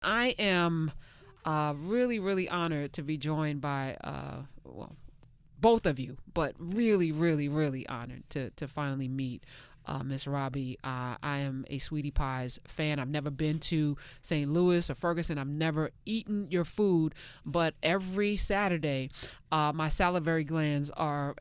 I am really, really honored to be joined by, well, both of you, but really, really, really honored to finally meet Miss Robbie. I am a Sweetie Pies fan. I've never been to St. Louis or Ferguson. I've never eaten your food, but every Saturday, my salivary glands are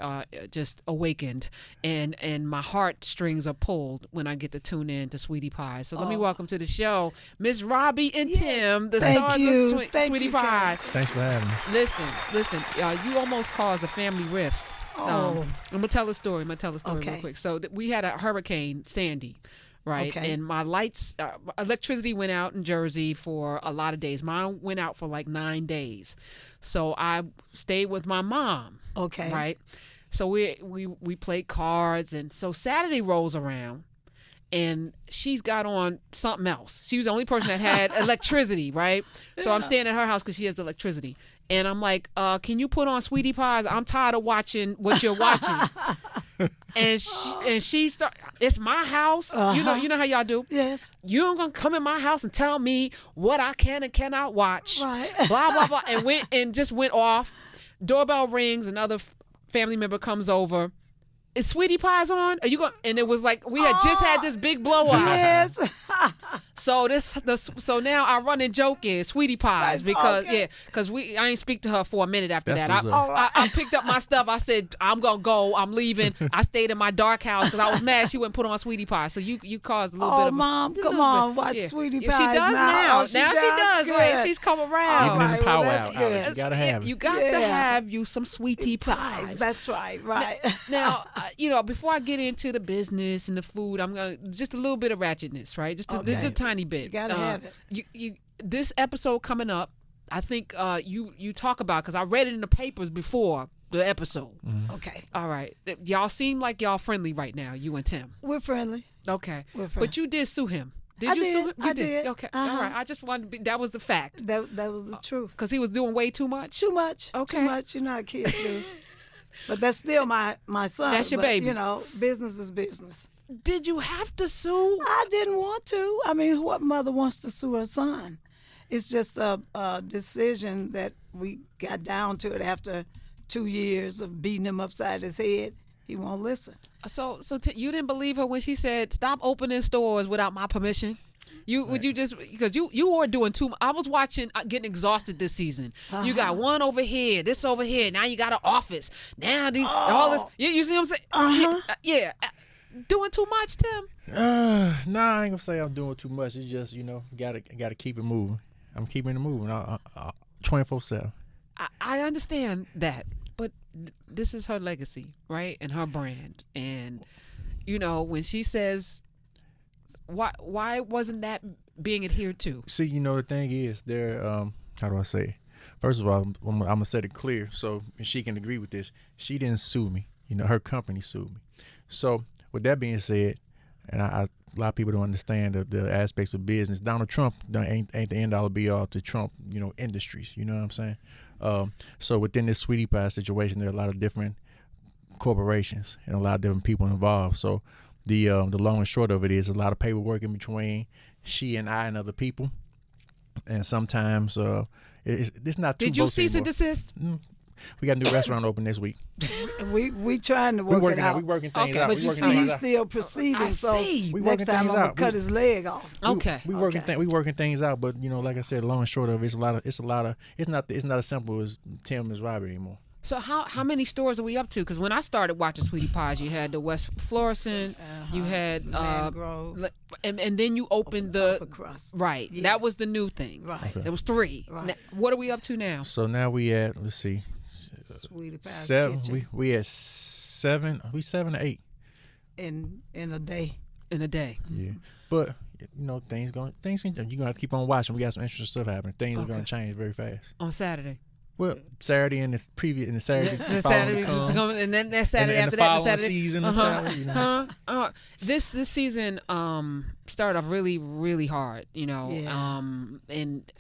just awakened, and my heartstrings are pulled when I get to tune in to Sweetie Pie. So let me welcome to the show Miss Robbie and Tim, the Thank stars you. of Sweetie Pie. Thanks for having me. Listen. You almost caused a family rift. I'm gonna tell a story. Okay. Real quick. So we had a hurricane, Sandy, right? Okay. And my lights, electricity went out in Jersey for a lot of days. Mine went out for like 9 days. So I stayed with my mom. Okay. Right. So we played cards, and so Saturday rolls around, and she's got on something else. She was the only person that had electricity, right? So I'm staying at her house because she has electricity. And I'm like, can you put on Sweetie Pies? I'm tired of watching what you're watching. and she start. It's my house. You know how y'all do. Yes. You ain't gonna come in my house and tell me what I can and cannot watch. Right. Blah blah blah. And just went off. Doorbell rings. Another family member comes over. Is Sweetie Pies on? Are you going? And it was like we had just had this big blowout. Yes. So now our running joke is Sweetie Pies because I ain't speak to her for a minute after That's that. what's up. I picked up my stuff. I said I'm gonna go. I'm leaving. I stayed in my dark house because I was mad she wouldn't put on Sweetie Pie. So you caused a little bit of. Mom, a come little on, bit. watch Yeah. Sweetie Yeah, Pies she does now. Oh, she Now she does. Good. Right? She's come around. Even in the Well, power that's out, good. you gotta have it. You got to have you some Sweetie Pies. That's right. Right. Now, before I get into the business and the food, I'm gonna just a little bit of ratchetness, right? Just a tiny bit. You gotta have it. You this episode coming up, I think you talk about because I read it in the papers before the episode. Okay. All right, y'all seem like y'all friendly right now, you and Tim. We're friendly. Okay, We're friendly. but you did sue him. I you did. sue him? You I did. Okay, Uh-huh. all right. I just wanted to be. That was the fact That was the truth. because he was doing way too much. Too much. Okay. Too much. You know how kids do. But that's still my son. That's your but, baby. You know, business is business. Did you have to sue? I didn't want to. I mean, what mother wants to sue her son? It's just a decision that we got down to it after 2 years of beating him upside his head. He won't listen. So you didn't believe her when she said, "Stop opening stores without my permission." Would you just because you were doing too much. I was watching, getting exhausted this season. You got one over here, this over here. Now you got an office. Now all this. You see what I'm saying? Yeah. Doing too much, Tim. Nah, I ain't gonna say I'm doing too much. It's just gotta keep it moving. I'm keeping it moving. 24/7. I understand that, but this is her legacy, right, and her brand, and when she says. Why wasn't that being adhered to? See, the thing is, how do I say? First of all, I'm gonna set it clear so she can agree with this. She didn't sue me. Her company sued me. So with that being said, and a lot of people don't understand the aspects of business. Donald Trump ain't the end all be all to Trump, industries. You know what I'm saying? So within this Sweetie Pie situation, there are a lot of different corporations and a lot of different people involved. So the long and short of it is a lot of paperwork in between she and I and other people, and sometimes it's not too. Did you close cease and anymore. desist? We got a new restaurant open this week. We trying to work it out. We working things Okay. out. But We you working see, things he's out. still proceeding. I So see. We next working time I'm things gonna out. cut his leg off. Okay. We working things out, but like I said, long and short of it, it's not as simple as Tim is Robbie anymore. So how many stores are we up to? Because when I started watching Sweetie Pies, you had the West Florissant, you had Mangrove. and then you opened the Upper crust. right. Yes. That was the new thing. Right. Okay. There was 3. Right. Now, what are we up to now? So now we at let's see, Sweetie Pie's 7. Kitchen We at 7. We 7 to 8. in a day. In a day. Yeah, but things you're gonna have to keep on watching. We got some interesting stuff happening. Things are gonna change very fast. On Saturday. Well, Saturday and the Saturday, The Saturday and then that Saturday and after the that, the following Saturday. season and Saturday, This season started off really, really hard, Yeah. and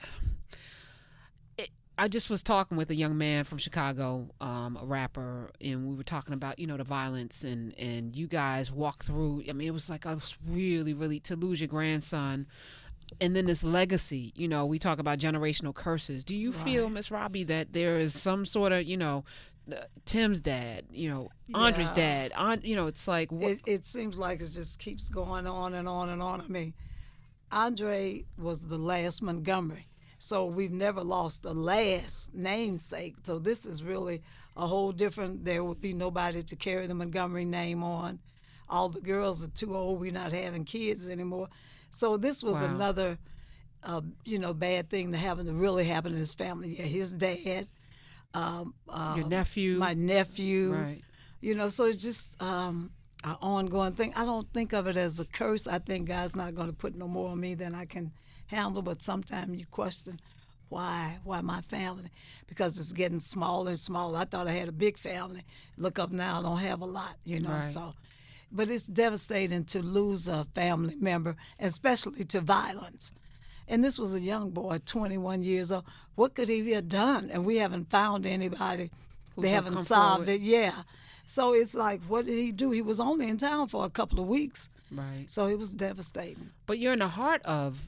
I just was talking with a young man from Chicago, a rapper, and we were talking about, the violence and you guys walked through. I mean, it was like I was really, really to lose your grandson. and then this legacy. We talk about generational curses. Do you feel, Right. Miss Robbie, that there is some sort of, Tim's dad, Andre's Yeah. dad, it's like, It seems like it just keeps going on and on and on. I mean, Andre was the last Montgomery. So we've never lost the last namesake. So this is really a whole different, there would be nobody to carry the Montgomery name on. All the girls are too old. We're not having kids anymore. So this was Wow. another, bad thing to really happen in his family. Yeah, his dad, your nephew. my nephew, Right. So it's just an ongoing thing. I don't think of it as a curse. I think God's not going to put no more on me than I can handle, but sometimes you question why my family, because it's getting smaller and smaller. I thought I had a big family. Look up now, I don't have a lot, Right. So, but it's devastating to lose a family member, especially to violence. And this was a young boy, 21 years old. What could he have done? And we haven't found anybody. Who's They gonna haven't come solved forward? it. Yeah. So it's like, what did he do? He was only in town for a couple of weeks. Right. So it was devastating. But you're in the heart of,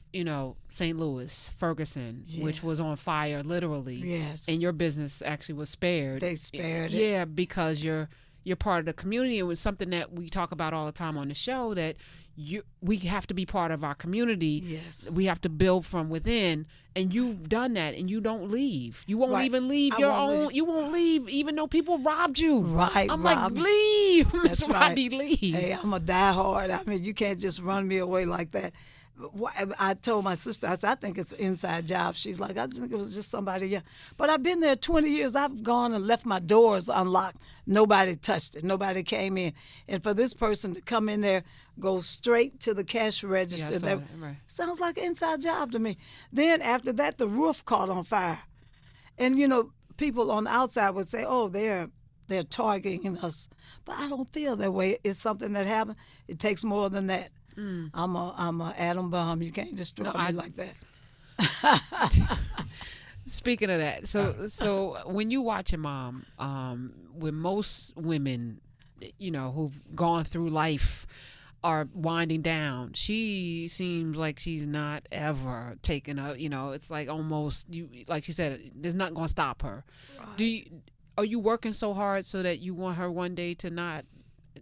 St. Louis, Ferguson, which Yeah. was on fire literally. Yes. And your business actually was spared. They spared it. Yeah, because you're part of the community. It was something that we talk about all the time on the show, that we have to be part of our community. Yes. We have to build from within, and you've done that, and you don't leave. You won't Right. even leave I your won't own. leave. You won't leave even though people robbed you. Right, I'm robbed like, me. leave, Miss That's right. Robbie, leave. Hey, I'm a diehard. I mean, you can't just run me away like that. I told my sister, I said, I think it's an inside job. She's like, I think it was just somebody, yeah. But I've been there 20 years. I've gone and left my doors unlocked. Nobody touched it. Nobody came in. And for this person to come in there, go straight to the cash register, Yeah, I saw that that, right. sounds like an inside job to me. Then after that, the roof caught on fire. And, people on the outside would say, oh, they're targeting us. But I don't feel that way. It's something that happened. It takes more than that. I'm a atom bomb. You can't destroy me like that. Speaking of that, so when you watch your mom, with most women, who've gone through life are winding down, she seems like she's not ever taken a, it's like almost, like she said, there's nothing gonna stop her. Right. Are you working so hard so that you want her one day to not?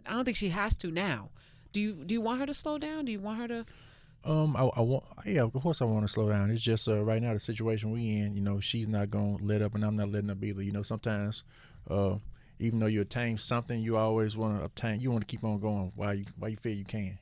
I don't think she has to now. Do you want her to slow down? Do you want her to? I want, yeah, of course I want to slow down. It's just right now the situation we in, she's not gonna let up, and I'm not letting up either. Sometimes, even though you attain something, you always want to obtain. You want to keep on going while you feel you can.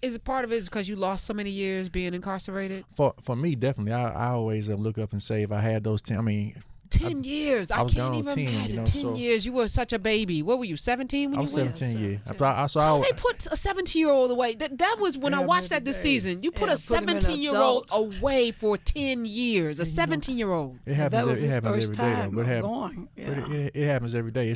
Is it part of it because you lost so many years being incarcerated? For me, definitely, I always look up and say if I had those 10. I mean, 10 years. I was can't gone even 10, imagine. 10 so- years. You were such a baby. What were you, 17 when I you was went? 17 years. 17. So How I they put a 17-year-old away? That was when I happened watched that every this day. season. You put Yeah, a put him in 17-year-old adult. away for 10 years. A 17-year-old. It happens. That was it his happens first every day. time But it, going. but Yeah. it happens every day.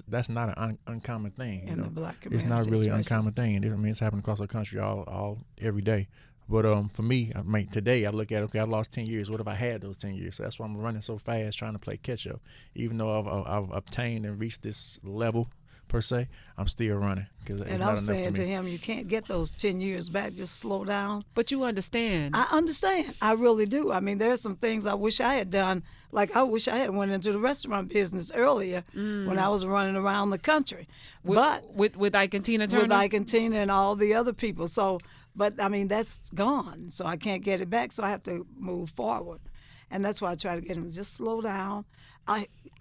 That's not an uncommon thing. In the black It's not community, really an especially. uncommon thing. I mean, it's happening across the country all every day. But for me, I mean, today I look at, okay, I lost 10 years. What if I had those 10 years? So that's why I'm running so fast, trying to play catch up. Even though I've obtained and reached this level per se, I'm still running because it's And not I'm enough saying to to me. him, you can't get those 10 years back. Just slow down. But you understand. I understand. I really do. I mean, there's some things I wish I had done. Like I wish I had went into the restaurant business earlier when I was running around the country. But with Ike and Tina Turner? with Ike and Tina and all the other people. So, but I mean, that's gone. So I can't get it back. So I have to move forward. And that's why I try to get him to just slow down.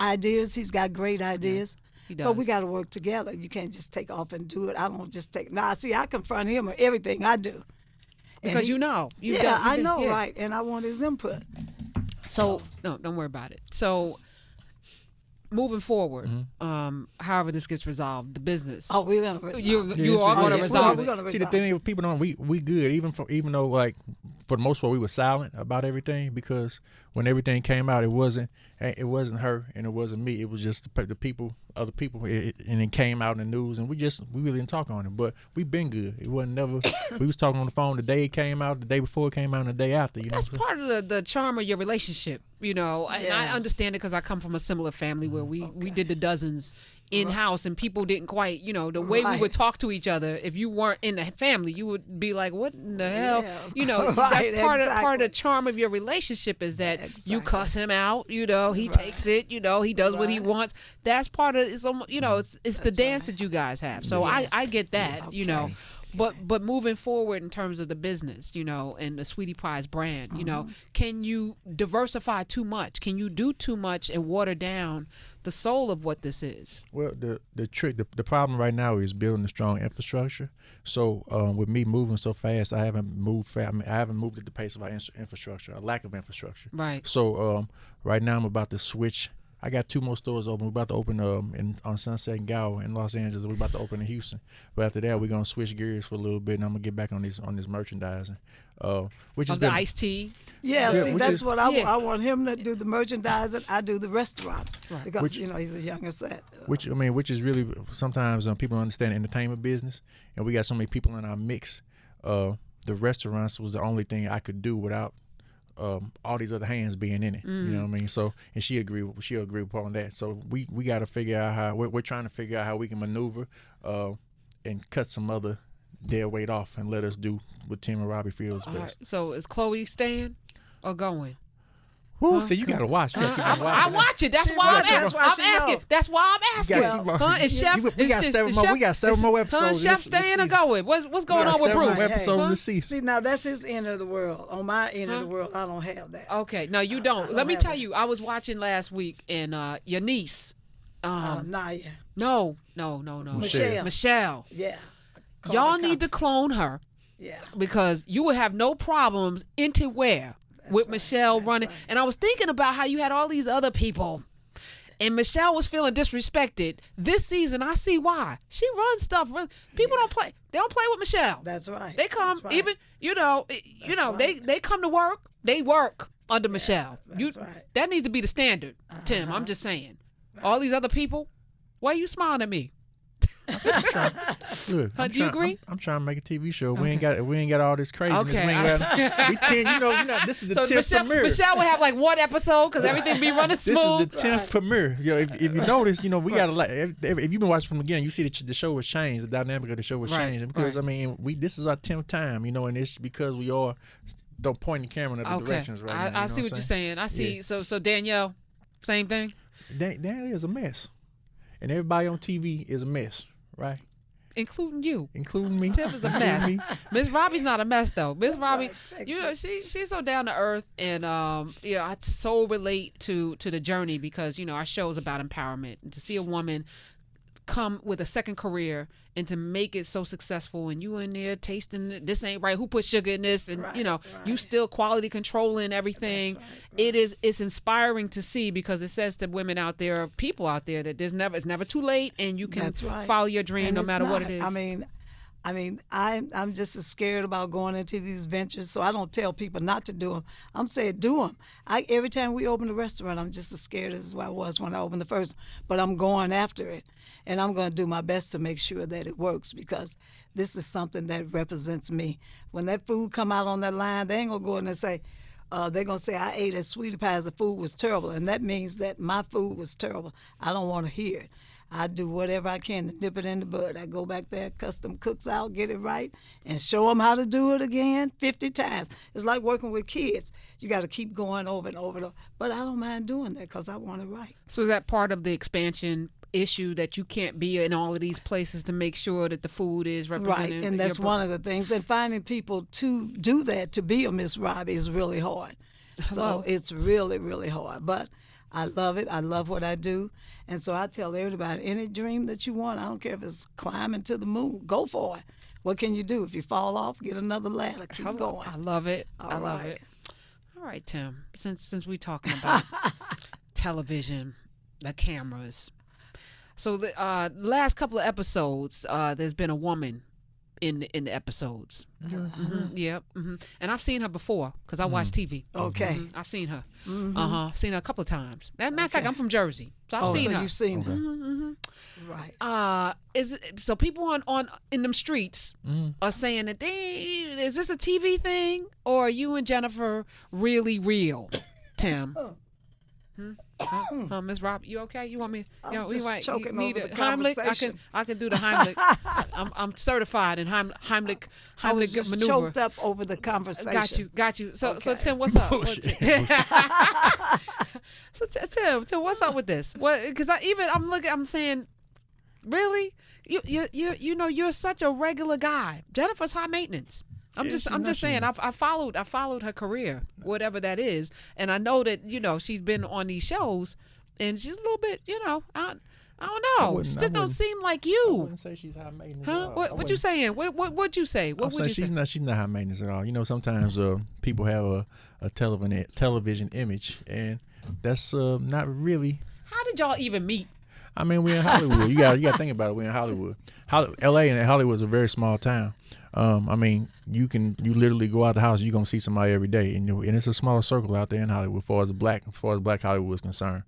Ideas, he's got great ideas. He does. But we got to work together. You can't just take off and do it. I don't just take. Nah, see, I confront him with everything I do. And Because he- you know. You've yeah, done- I you've know, been- yeah. right? And I want his input. So, no, don't worry about it. So, moving forward, however this gets resolved, the business. Oh, we're gonna resolve. You are going to yeah, resolve we're it. gonna See, the resolve. thing is, people don't. We good. Even though like for the most part we were silent about everything because when everything came out, it wasn't her and it wasn't me. It was just the people, other people, and it came out in the news, and we really didn't talk on it. But we've been good. It wasn't never. We was talking on the phone the day it came out, the day before it came out, and the day after. That's part of the charm of your relationship. you know, and I understand it because I come from a similar family where we did the dozens in-house, and people didn't quite, you know, the way we would talk to each other, if you weren't in the family, you would be like, what in the hell? You know, that's part of the charm of your relationship is that you cuss him out, you know, he takes it, you know, he does what he wants. That's part of it's, you know, it's the dance that you guys have. So I get that, you know. But moving forward in terms of the business, you know, and the Sweetie Pies brand, you know, can you diversify too much? Can you do too much and water down the soul of what this is? Well, the problem right now is building a strong infrastructure. So with me moving so fast, I haven't moved fast. I mean, I haven't moved at the pace of our infrastructure, a lack of infrastructure. Right. So right now I'm about to switch. I got 2 more stores open. We're about to open on Sunset and Gower in Los Angeles. We're about to open in Houston. But after that, we're gonna switch gears for a little bit, and I'm gonna get back on this merchandising, which is the iced tea. Yeah, see, that's what I want him to do the merchandising. I do the restaurants because you know he's a younger set. Which is really sometimes people don't understand the entertainment business, and we got so many people in our mix. The restaurants was the only thing I could do without all these other hands being in it. You know what I mean? So, and she'll agree upon that. So we got to figure out how we're trying to figure out how we can maneuver and cut some other dead weight off and let us do what Tim and Robbie feels best. Right. So is Chloe staying or going? Who? So you gotta watch. I watch it. That's why I'm asking. That's why I'm asking. Is Chef? We got 7 more. We got 7 more episodes. Chef staying or going? What's going on with Bruce? Episodes this season. See, now that's his end of the world. On my end of the world, I don't have that. Okay, no, you don't. Let me tell you, I was watching last week, and your niece. Naya. No. Michelle. Yeah. Y'all need to clone her. Yeah. Because you will have no problems anywhere with Michelle running. Right. And I was thinking about how you had all these other people, and Michelle was feeling disrespected. This season, I see why. She runs stuff. People don't play. They don't play with Michelle. That's right. They come even. They come to work. They work under Michelle. That's right. That needs to be the standard, Tim. I'm just saying. All these other people. Why are you smiling at me? Look, do you agree? I'm trying to make a TV show. We ain't got all this craziness. Okay. We can't, this is the 10th premiere. Michelle would have like one episode because everything be running smooth. This is the 10th premiere. You know, if you notice, we got a lot. If you've been watching from the beginning, you see that the show was changed. The dynamic of the show was changed because I mean, this is our 10th time. And it's because we all don't point the camera in other directions right now. I see what you're saying. I see. Yeah. So Danielle, same thing. Danielle is a mess, and everybody on TV is a mess. Right. Including you. Including me. Tim is a mess. Miss Robbie's not a mess though. Miss Robbie, she's so down to earth, and I so relate to the journey because our show is about empowerment, and to see a woman come with a second career and to make it so successful, and you in there tasting this ain't right, who put sugar in this, and you still quality controlling everything. It's inspiring to see because it says to women out there, people out there, that it's never too late, and you can follow your dream no matter what it is. I mean, I'm just as scared about going into these ventures, so I don't tell people not to do them. I'm saying do them. Every time we open a restaurant, I'm just as scared as I was when I opened the first, but I'm going after it, and I'm going to do my best to make sure that it works because this is something that represents me. When that food come out on that line, they ain't going to go in and say, they're going to say, I ate at Sweetie Pies, the food was terrible, and that means that my food was terrible. I don't want to hear it. I do whatever I can to nip it in the bud. I go back there, custom cooks out, get it right, and show them how to do it again 50 times. It's like working with kids. You got to keep going over and over and over. But I don't mind doing that because I want it right. So is that part of the expansion issue that you can't be in all of these places to make sure that the food is represented? Right, and that's one of the things. And finding people to do that, to be a Miss Robbie, is really hard. So it's really, really hard. But I love it. I love what I do. And so I tell everybody, any dream that you want, I don't care if it's climbing to the moon, go for it. What can you do? If you fall off, get another ladder. Keep going. I love it. I love it. All right, Tim, since we're talking about television, the cameras. So the last couple of episodes, there's been a woman in the episodes. And I've seen her before because I watch TV. Okay. I've seen her. I've seen her a couple of times. As a matter of fact, I'm from Jersey, so I've seen her. You've seen her. Right. So people on in them streets are saying that is this a TV thing or are you and Jennifer really real, Tim? Miss Rob, you okay? You want me? I'm You know, just you choking need over a the Heimlich. conversation. I can do the Heimlich. I'm certified in Heimlich I was just maneuver. choked up over the conversation. Got you. So Okay. Tim, what's up? Bullshit. So Tim, what's up with this? What? Because I'm saying, really, you know, you're such a regular guy. Jennifer's high maintenance. I'm just saying. I followed her career, whatever that is, and I know that, you know, she's been on these shows, and she's a little bit, you know, I don't know. She just don't seem like I you. wouldn't say she's high maintenance. Huh? At all. What you saying? What'd you say? What would you say? She's not high maintenance at all. You know, sometimes people have a television image, and that's not really. How did y'all even meet? I mean, we're in Hollywood. You got to think about it. We're in Hollywood. L.A. and Hollywood is a very small town. I mean, you literally go out the house, you're gonna see somebody every day, and it's a small circle out there in Hollywood, as far as black Hollywood is concerned.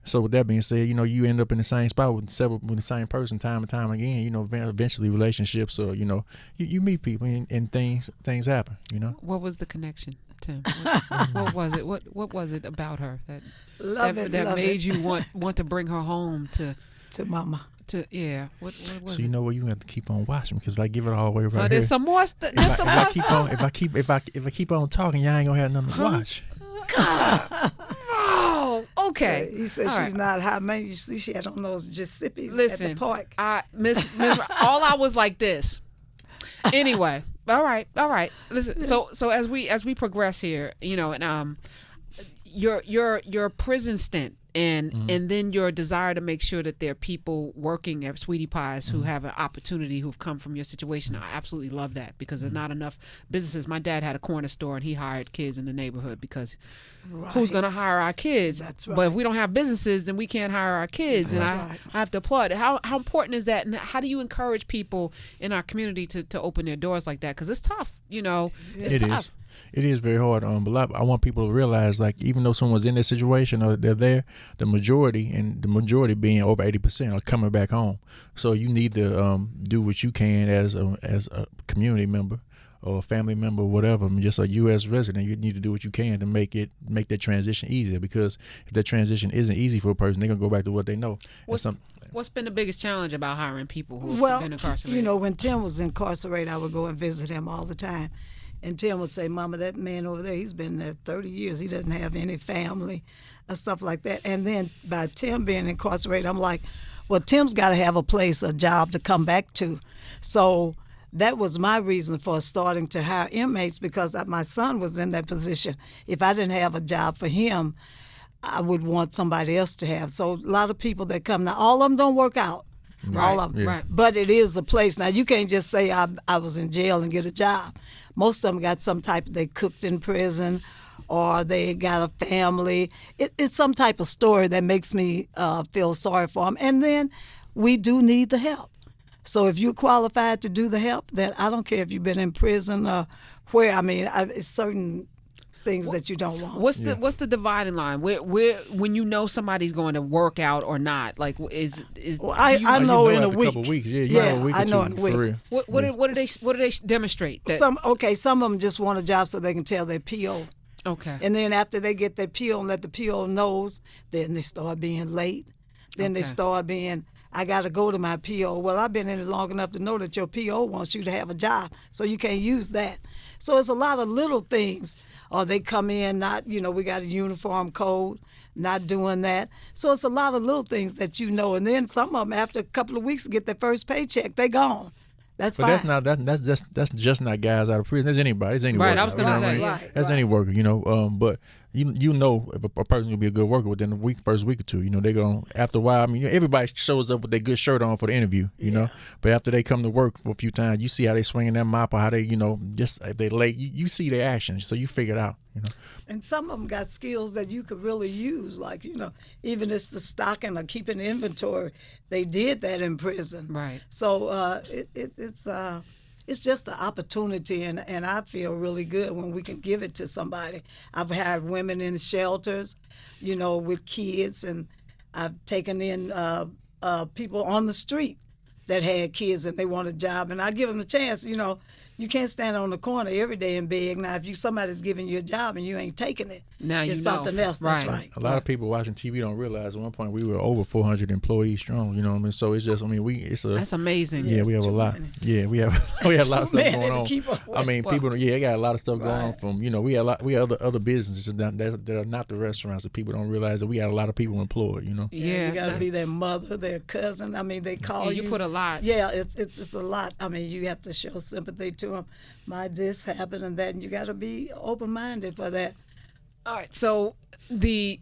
So with that being said, you know, you end up in the same spot with the same person time and time again. You know, eventually relationships, or you know, you meet people and things happen. You know. What was the connection, Tim? What was it? What was it about her that made you want to bring her home to Mama? What was So it? you know what, you have to keep on watching, because if I give it all the way right here, There's some more. There's some more stuff. if I keep on talking, y'all ain't gonna have nothing to watch. God. Oh, okay. He said All she's not high maintenance. You see, she had on those Giuseppe's Listen, at the park. Miss, all I was like this. Anyway, all right. Listen, so as we progress here, you know, and your prison stint, and then your desire to make sure that there are people working at Sweetie Pies who have an opportunity, who've come from your situation. I absolutely love that, because there's not enough businesses. My dad had a corner store, and he hired kids in the neighborhood because who's going to hire our kids? That's right. But if we don't have businesses, then we can't hire our kids. That's and right. I have to applaud it. How important is that? And how do you encourage people in our community to open their doors like that? Because it's tough, you know. It's tough. It is very hard. But I want people to realize, like, even though someone's in this situation or they're there, the majority being over 80% are coming back home. So you need to do what you can as a community member or a family member or whatever. I mean, just a U.S. resident, you need to do what you can to make that transition easier. Because if that transition isn't easy for a person, they're gonna go back to what they know. What's been the biggest challenge about hiring people who have been incarcerated? You know, when Tim was incarcerated, I would go and visit him all the time. And Tim would say, Mama, that man over there, he's been there 30 years. He doesn't have any family or stuff like that. And then by Tim being incarcerated, I'm like, well, Tim's got to have a place, a job to come back to. So that was my reason for starting to hire inmates, because my son was in that position. If I didn't have a job for him, I would want somebody else to have. So a lot of people that come now, all of them don't work out. Right, all of them. right. But it is a place. Now, you can't just say I was in jail and get a job. Most of them got some type, they cooked in prison, or they got a family. It's some type of story that makes me feel sorry for them. And then we do need the help. So if you're qualified to do the help, then I don't care if you've been in prison or where. I mean, it's certain things that you don't want. What's the dividing line? Where when you know somebody's going to work out or not? Like I know in a week. Couple weeks. Yeah, Yeah, know a week I or know two, in a week. for real. What do they demonstrate? That, Some of them just want a job so they can tell their PO. okay. And then after they get their PO and let the PO knows, then they start being late. Then they Okay. start being, I got to go to my PO. Well, I've been in it long enough to know that your PO wants you to have a job, so you can't use that. So it's a lot of little things. Or they come in not, we got a uniform code, not doing that. So it's a lot of little things that you know. And then some of them, after a couple of weeks, get their first paycheck, they gone. That's But fine. that's just not guys out of prison. That's anybody. It's any Right, worker. I was gonna You know what say, I mean? yeah. Right, That's right. any worker, But you know if a person will be a good worker within the first week or two. They're gonna, after a while. I mean, everybody shows up with their good shirt on for the interview. You know, but after they come to work for a few times, you see how they swinging that mop, or how they, just if they late. You see their actions, so you figure it out. And some of them got skills that you could really use, like, even it's the stocking or keeping inventory. They did that in prison. Right. So it's just the opportunity, and I feel really good when we can give it to somebody. I've had women in shelters, with kids, and I've taken in people on the street that had kids and they want a job, and I give them a chance. You know, you can't stand on the corner every day and beg. Now, if somebody's giving you a job and you ain't taking it, now it's you know. something else. That's right. A lot of people watching TV don't realize at one point we were over 400 employees strong. You know what I mean? So it's just, I mean, that's amazing. Yeah, we have a lot. Many. Yeah, we have a lot of stuff going on. I mean, people. Yeah, they got a lot of stuff going on. From we have other businesses that are not the restaurants that people don't realize that we got a lot of people employed. You know. Yeah, you got to be their mother, their cousin. I mean, they call you. You put a lot. Yeah, it's a lot. I mean, you have to show sympathy to them. This happened and that, and you got to be open-minded for that. All right, so the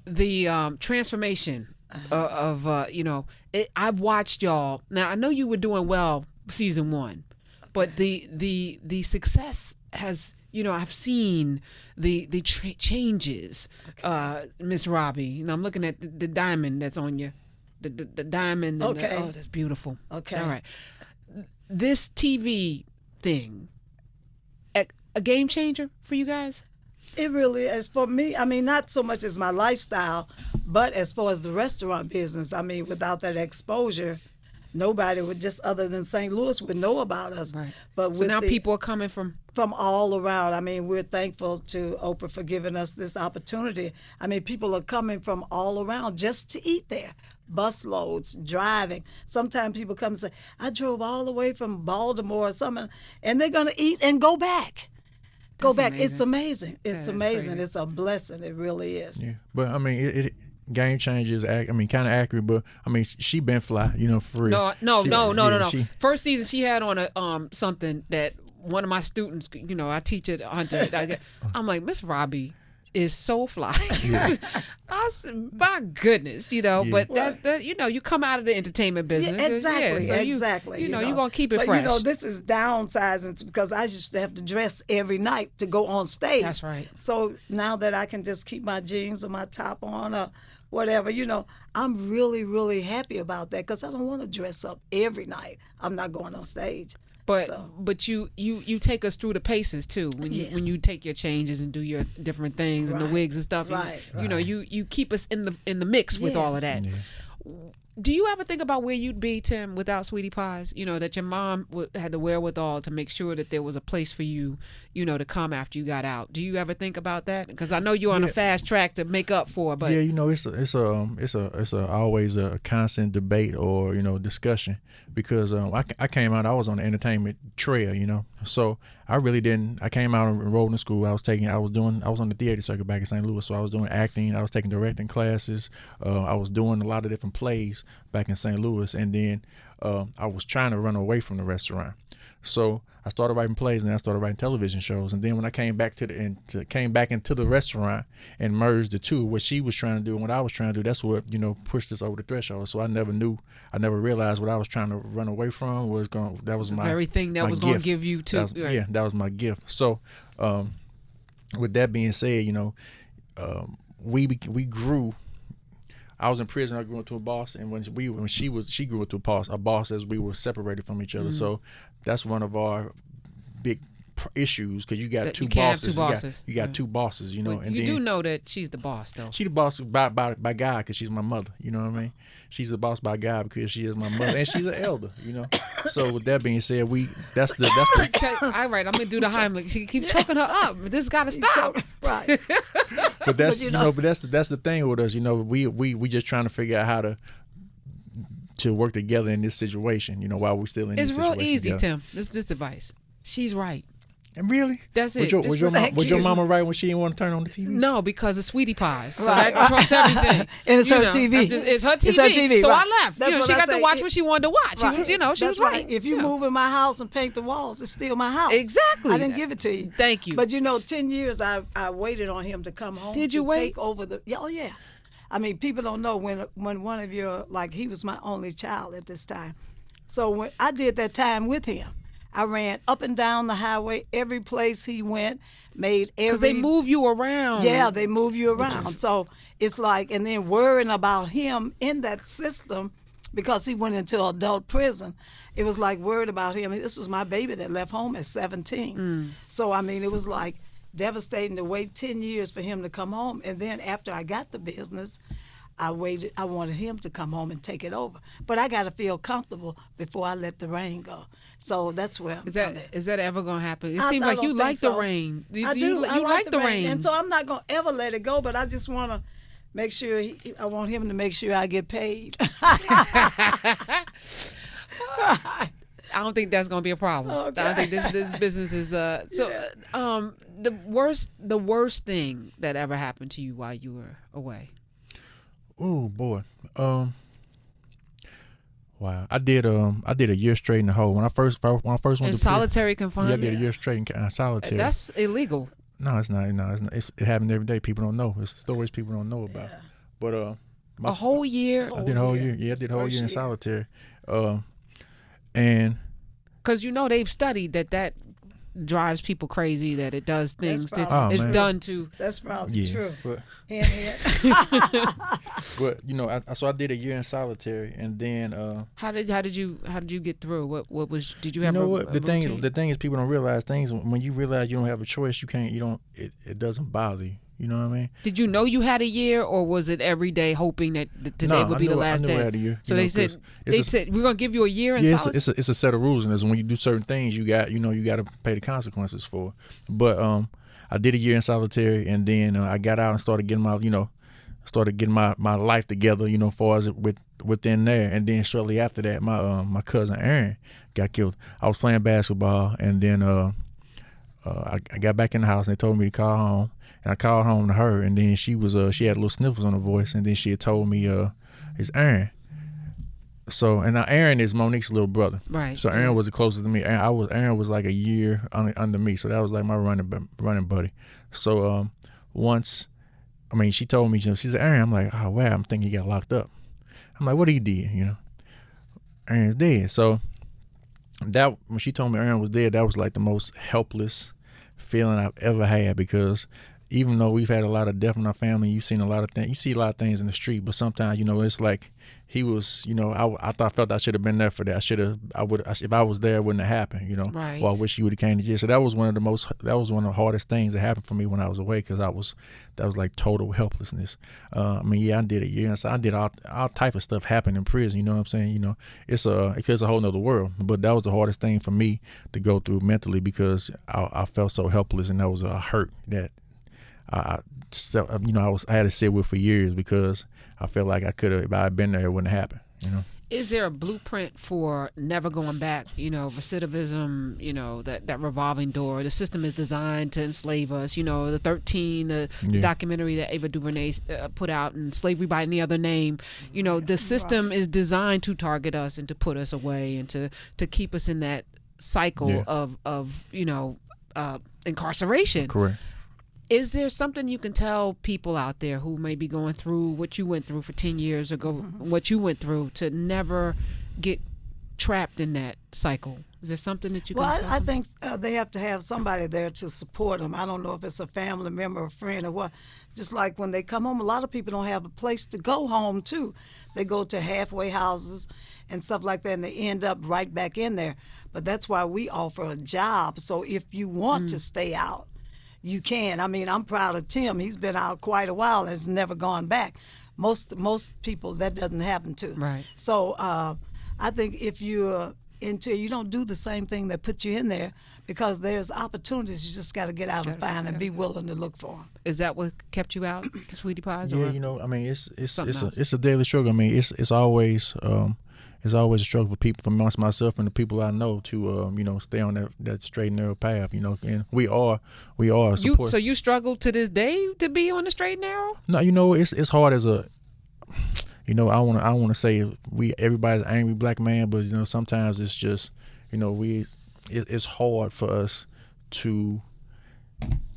transformation of I've watched y'all. Now I know you were doing well season 1, but the success has, I've seen the changes. Miss Robbie, I'm looking at the diamond that's on you, the diamond. And okay. That's beautiful. Okay. All right, this TV thing, a game changer for you guys? It really is for me. I mean, not so much as my lifestyle, but as far as the restaurant business. I mean, without that exposure, nobody would just other than St. Louis would know about us. Right. But so now people are coming from all around. I mean, we're thankful to Oprah for giving us this opportunity. I mean, people are coming from all around just to eat there. Bus loads, driving. Sometimes people come and say, I drove all the way from Baltimore or something, and they're going to eat and go back. Go back. Amazing. It's amazing. It's amazing. Crazy. It's a blessing. It really is. Yeah, but I mean, it game changes. I mean, kind of accurate, but I mean, she been fly, for real. No. First season, she had on a something that one of my students, I teach at Hunter. I'm like, Miss Robbie is so fly. I said, my goodness, but that you come out of the entertainment business. Yeah, exactly, so exactly. You're going to keep it fresh. But, this is downsizing because I used to have to dress every night to go on stage. That's right. So now that I can just keep my jeans or my top on or whatever, I'm really, really happy about that because I don't want to dress up every night. I'm not going on stage. But you take us through the paces too when you take your changes and do your different things and the wigs and stuff. Right. You keep us in the mix with all of that. Yeah. Do you ever think about where you'd be, Tim, without Sweetie Pies? That your mom had the wherewithal to make sure that there was a place for you, to come after you got out. Do you ever think about that? Because I know you're on a fast track to make up for. But it's always a constant debate or discussion because I came out, I was on the entertainment trail, so I really didn't. I came out and enrolled in school. I was on the theater circuit back in St. Louis, so I was doing acting. I was taking directing classes. I was doing a lot of different plays back in St. Louis, and then I was trying to run away from the restaurant. So I started writing plays, and then I started writing television shows. And then when I came back came back into the restaurant and merged the two, what she was trying to do and what I was trying to do, that's what pushed us over the threshold. So I never realized what I was trying to run away from was going. That was the my very thing that was going to give you two. That was my gift. So with that being said, we grew. I was in prison. I grew into a boss, and when she grew into a boss as we were separated from each other. Mm-hmm. So that's one of our big issues because you got two bosses. You got two bosses, Well, and you do know that she's the boss, though. She's the boss by God because she's my mother. You know what I mean? She's the boss by God because she is my mother, and she's an elder. So with that being said, that's the. All right, I'm gonna do the Heimlich. She keeps choking her up. This got to stop. Right. But that's but that's the thing with us. We just trying to figure out how to work together in this situation. While we're still in. It's this situation. It's real easy, together. Tim. This advice. She's right. And really? That's it. Was your mama right when she didn't want to turn on the TV? No, because of Sweetie Pies. So that trumps everything. And it's her TV. It's her TV. It's her TV. So right. I left. She got to watch what she wanted to watch. Right. She was right. If you move in my house and paint the walls, it's still my house. Exactly. I didn't give it to you. Thank you. But 10 years I waited on him to come home. Did you to wait? Take over the. Oh yeah. I mean, people don't know when one of your he was my only child at this time. So when I did that time with him. I ran up and down the highway, every place he went, made every... Because they move you around. Yeah, they move you around. So it's and then worrying about him in that system, because he went into adult prison, it was worried about him. This was my baby that left home at 17. So, I mean, it was devastating to wait 10 years for him to come home. And then after I got the business, I waited. I wanted him to come home and take it over, but I got to feel comfortable before I let the rain go. So that's where I'm coming. Is that ever gonna happen? It I seems like don't you think like the so. rain. I do. You I like the rain, and so I'm not gonna ever let it go. But I just want to make sure. I want him to make sure I get paid. I don't think that's gonna be a problem. Okay. I think this business is the worst thing that ever happened to you while you were away. Oh boy. Wow. I did a year straight in the hole when I first went In to solitary prison. confinement. Yeah, I did a year straight in solitary. That's illegal. No, it's not. No, it's not. It happened every day. People don't know. It's stories people don't know about. Yeah. But A whole year. I did a whole year. Yeah, I did a whole First year in year. solitary. And Because they've studied that drives people crazy. That it does things. probably Oh, It's man. done to. That's probably yeah, true. but Hint. so I did a year in solitary, and then How did you get through? What was? Did you have? you know a, what a routine? the thing is people don't realize things when you realize you don't have a choice. It doesn't bother you. You know what I mean? Did you know you had a year, or was it every day hoping that today would be the last I knew day? I had a year. So you know, they 'cause said we're gonna give you a year in yeah, solitary. it's a set of rules, and it's when you do certain things, you got to pay the consequences for. But I did a year in solitary, and then I got out and started getting my life together. As far as within there, and then shortly after that, my cousin Aaron got killed. I was playing basketball, and then I got back in the house, and they told me to call home. And I called home to her, and then she had little sniffles on her voice, and then she had told me it's Aaron. So, and now Aaron is Monique's little brother. Right. So Aaron was the closest to me. Aaron was like a year under me, so that was like my running buddy. So she told me, she said, Aaron. I'm like, oh wow, I'm thinking he got locked up. I'm like, what he did? Aaron's dead. So that when she told me Aaron was dead, that was like the most helpless feeling I've ever had, because even though we've had a lot of death in our family, you see a lot of things in the street, but sometimes it's like he was, I felt I should have been there for that. If I was there, it wouldn't have happened, Right. Well, I wish you would have came to jail. So that was one of the hardest things that happened for me when I was away, because that was like total helplessness. I did a year, and so I did all type of stuff happen in prison. You know what I'm saying? It's a whole nother world. But that was the hardest thing for me to go through mentally, because I felt so helpless, and that was a hurt that I had to sit with for years, because I felt like I could have, if I had been there, it wouldn't have happened. Is there a blueprint for never going back? Recidivism. That revolving door. The system is designed to enslave us. The 13, the documentary that Ava DuVernay put out, and Slavery by Any Other Name. The system is designed to target us and to put us away and to keep us in that cycle of incarceration. Correct. Is there something you can tell people out there who may be going through what you went through for 10 years ago, what you went through, to never get trapped in that cycle? Is there something that you can tell I them? think they have to have somebody there to support them. I don't know if it's a family member, a friend, or what. Just like when they come home, a lot of people don't have a place to go home to. They go to halfway houses and stuff like that, and they end up right back in there. But that's why we offer a job. So if you want to stay out, you can. I'm proud of Tim. He's been out quite a while and has never gone back. Most people, that doesn't happen to. Right. So I think if you don't do the same thing that put you in there, because there's opportunities. You just got to get out and find and be willing to look for them. Is that what kept you out, Sweetie Pies? Yeah, Something else? it's a daily struggle. It's always a struggle for people, for myself and the people I know, to stay on that straight and narrow path. And we are support. So you struggle to this day to be on the straight and narrow? No, it's hard as a. I want to say everybody's an angry black man, but sometimes it's just it's hard for us to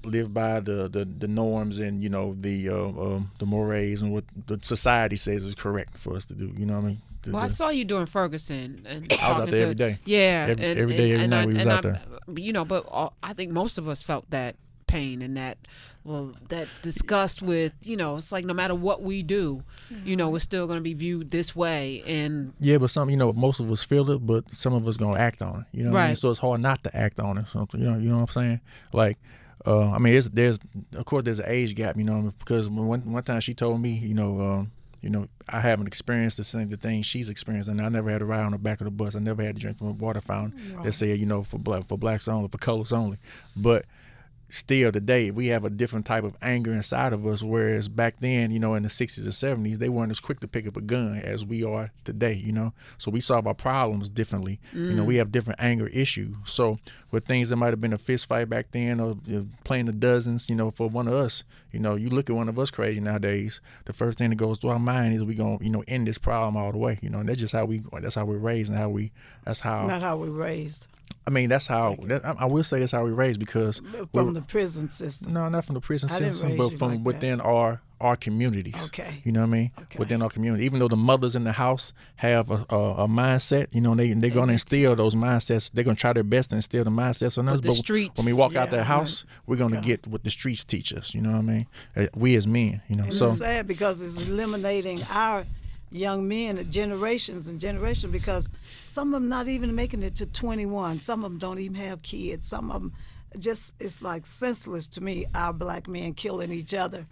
live by the norms and the mores and what the society says is correct for us to do. You know what I mean? I saw you doing Ferguson, and I was out there every day. Yeah, every day, every night we was out there. But I think most of us felt that pain and that disgust with it's like no matter what we do, we're still going to be viewed this way. And yeah, but most of us feel it, but some of us gonna act on it. What I mean? So it's hard not to act on it. Something, you know what I'm saying? Like, there's of course there's an age gap, because one time she told me, I haven't experienced the same thing she's experienced, and I never had to ride on the back of the bus. I never had to drink from a water fountain that said, for blacks only, for colors only. But still today, we have a different type of anger inside of us, whereas back then, in the 60s and 70s, they weren't as quick to pick up a gun as we are today, So we solve our problems differently. We have different anger issues. So with things that might have been a fist fight back then, or playing the dozens, for one of us, you look at one of us crazy nowadays, the first thing that goes through our mind is we going to, end this problem all the way, and that's just how we're raised, and not how we're raised. I mean, I will say that's how we raised, because from the prison system. No, not from the prison system, but from within our communities. Okay. You know what I mean? Okay. Within our community. Even though the mothers in the house have a mindset, they're going to instill those mindsets. They're going to try their best to instill the mindsets on us. But streets, when we walk out that house, we're going to get what the streets teach us. You know what I mean? We as men, And it's sad because it's eliminating our young men, generations and generations, because some of them not even making it to 21. Some of them don't even have kids. Some of them it's like senseless to me, our black men killing each other.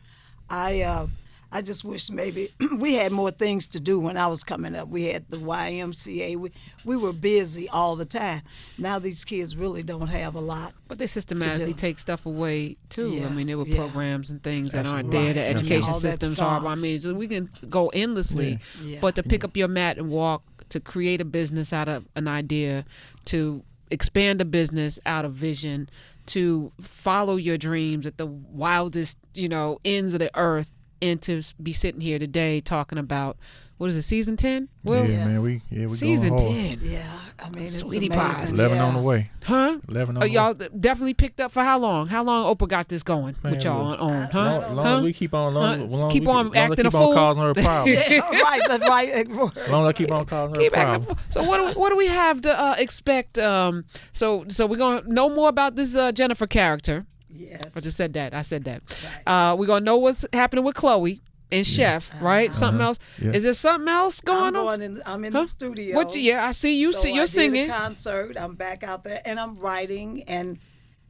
I just wish maybe we had more things to do when I was coming up. We had the YMCA. We were busy all the time. Now these kids really don't have a lot. But they systematically take stuff away too. Yeah, I mean, there were programs and things that aren't Right. there. The education All that's systems are. gone. I mean, so we can go endlessly. Yeah. But to pick up your mat and walk, to create a business out of an idea, to expand a business out of vision, to follow your dreams at the wildest, ends of the earth, and to be sitting here today talking about, what is it, season 10? Well, man, we season going hard. 10. Yeah, I mean, it's Sweetie amazing. pies. 11 on the way. Huh? 11 on the Y'all way. definitely picked up for how long? How long Oprah got this going Man, with y'all look, on? Huh? Long as we keep on, Keep on acting a fool. causing her a problem. Yeah, right, that's right. As long as I keep on causing her a Keep problem. acting. So what do we have to expect? So we're gonna know more about this Jennifer character. Yes. I just said that. I said that. Right. We're gonna know what's happening with Chloe and Chef, right? Something else. Yeah. Is there something else going on? I'm in the studio. I see you. So You're I singing. did a concert. I'm back out there, and I'm writing, and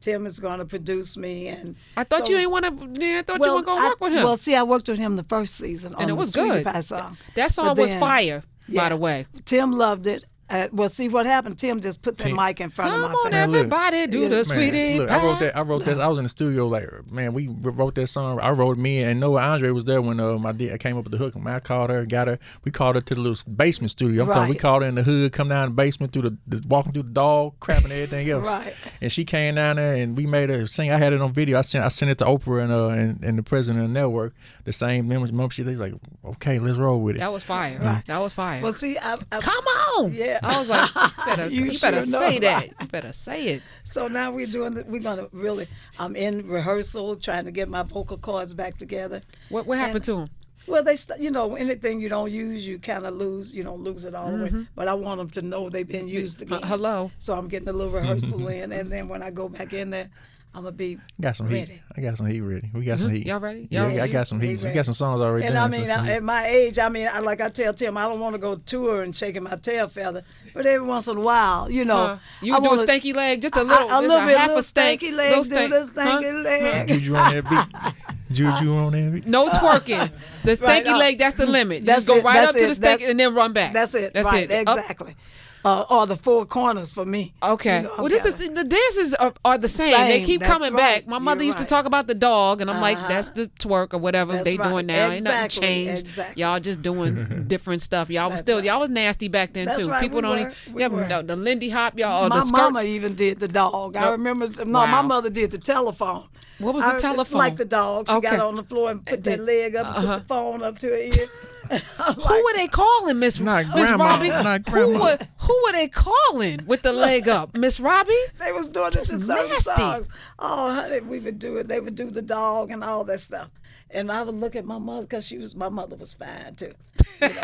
Tim is going to produce me. And I thought you didn't want to. Yeah, I thought you were going to work with him. Well, see, I worked with him the first season on and it the was Sweetie good. Pie song. That song But was then- fire, by Yeah. the way. Tim loved it. Well, see what happened. Tim just put the mic in front Come of my on, face. Man, look. everybody, do the Man, Sweetie look, Pie. I wrote that. I was in the studio, like, man, we wrote that song. I wrote me, and Noah Andre was there when I came up with the hook. Man, I called her, got her. We called her to the little basement studio. I'm talking, we Right. called her in the hood, come down the basement through the walking through the dog, crap and everything else. Right. And she came down there, and we made her sing. I had it on video. I sent it to Oprah and the president of the network. The same member. She was like, okay, let's roll with it. That was fire. Right. That was fire. Well, see, I Come on. Yeah. I was like, you better sure know, say that. right? You better say it. So now we're gonna really. I'm in rehearsal, trying to get my vocal cords back together. What happened to him? Well, anything you don't use, you kind of lose. You don't lose it all the way. But I want them to know they've been used again. Hello. So I'm getting a little rehearsal in, and then when I go back in there, I'm gonna be Got some ready. heat. I got some heat ready. We got some heat. Y'all ready? Yeah, Y'all ready? I got some heat. We ready. got some songs already And done. I mean, so some heat. at my age, like I tell Tim, I don't want to go tour and shaking my tail feather, but every once in a while, You I can do a wanna- stanky leg, just a little, a little bit, half little a stank, stanky leg, little do stank. the stanky leg. Juju on that beat. Juju on that beat. No twerking. The stanky Right, leg, that's the limit. You that's just go it, right that's up to it, the stanky that's- and then run back. That's it. That's right, it. Up. exactly. Or the four corners for me. Okay. You know, I'm Well, the dances are the same. They Same, keep that's coming right. back. My mother You're used to right. talk about the dog, and I'm like, Uh-huh. that's the twerk or whatever That's they right. doing now. Ain't nothing Exactly, changed. exactly. Y'all just doing different stuff. Y'all was That's right. y'all was nasty back then That's too. right, People we don't were. We yeah, were. the Lindy Hop, y'all. Or My the skirts. mama even did the dog. I remember. No, my Wow. mother did the telephone. What was the telephone? Like the dog. She Okay. got on the floor and put that leg up and put the phone up to her ear. Who were they calling, Miss Not Miss grandma, Robbie? not Who grandma. were they calling with the leg up, Miss Robbie? They was doing it to Just certain nasty. songs. Oh, honey, we would do it. They would do the dog and all that stuff. And I would look at my mother because my mother was fine too. You know,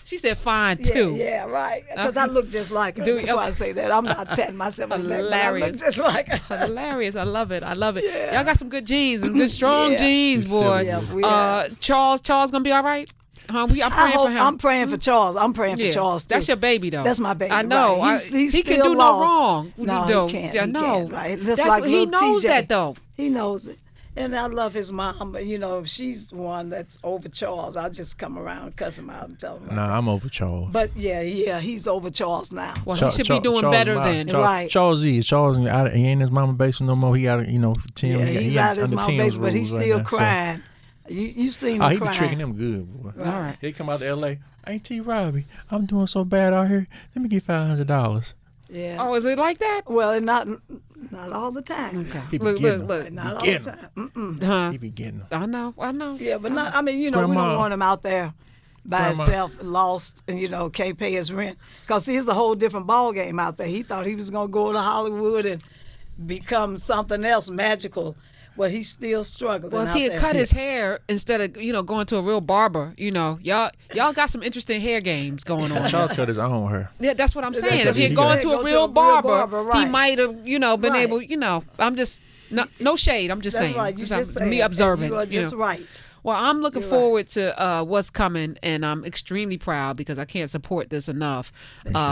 She said fine yeah, too. yeah, right. Because I look just like her. Do- That's why I say that. I'm not patting myself on the back, but I look Hilarious. just like her. Hilarious. I love it. I love it. Yeah. Y'all got some good genes and good strong Yeah. genes, boy. Yeah, we have. Charles gonna be all right? Huh? I'm praying for him. I'm praying for Charles. I'm praying Yeah. for Charles too. That's your baby though. That's my baby. I know. Right. He's he can still do lost. no wrong. No, though. he can't. Yeah, He no. can't, right. Just That's like what, he little knows TJ. that though. He knows it. And I love his mom, but you know, if she's one that's over Charles, I'll just come around, cuss him out, and tell him. Nah, I'm over Charles. But yeah, he's over Charles now. Well, he should be doing Charles better Mine. than. Right. Charles he ain't his mama basement no more. He got Tim. Yeah, he he's got out of his under mom Tim's base, but he's rules still right now, so- crying. You seen him Oh, he be crying. tricking them good, boy. All right. He come out to L.A. Auntie Robbie, I'm doing so bad out here. Let me get $500. Yeah. Oh, is it like that? Well, not all the time. Okay. He be Look, getting look, them. Not all Getting the them. time. Mm-mm. Huh? He be getting them. I know. Yeah, but not. I mean, we don't Grandma. want him out there by Grandma. himself, lost, and can't pay his rent. Cause see, it's a whole different ball game out there. He thought he was gonna go to Hollywood and become something else magical. Well, he's still struggling. Well, if out he had there. cut his hair instead of going to a real barber, y'all got some interesting hair games going on. Charles cut his own hair. Yeah, that's what I'm That's saying. what If he he had gone said. to Go a real barber, he right. might have, been Right. able. I'm just no shade. I'm just That's saying. right. You just saying. me observing. You are just right. Well, I'm looking You're right. forward to what's coming, and I'm extremely proud because I can't support this enough.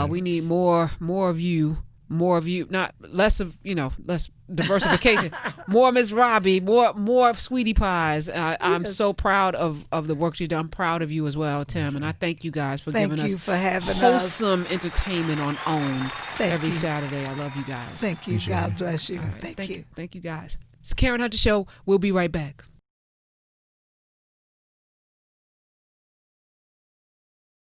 We need more of you, not less of less diversification, more Miss Robbie, more Sweetie Pies. I'm Yes. so proud of the work you do. I'm proud of you as well, Tim, and I thank you guys for Thank giving you us for having us. wholesome entertainment on OWN Thank every you. Saturday. I love you guys. Thank you. Appreciate God it. bless you. All right, Thank you. Thank you guys. It's the Karen Hunter Show. We'll be right back.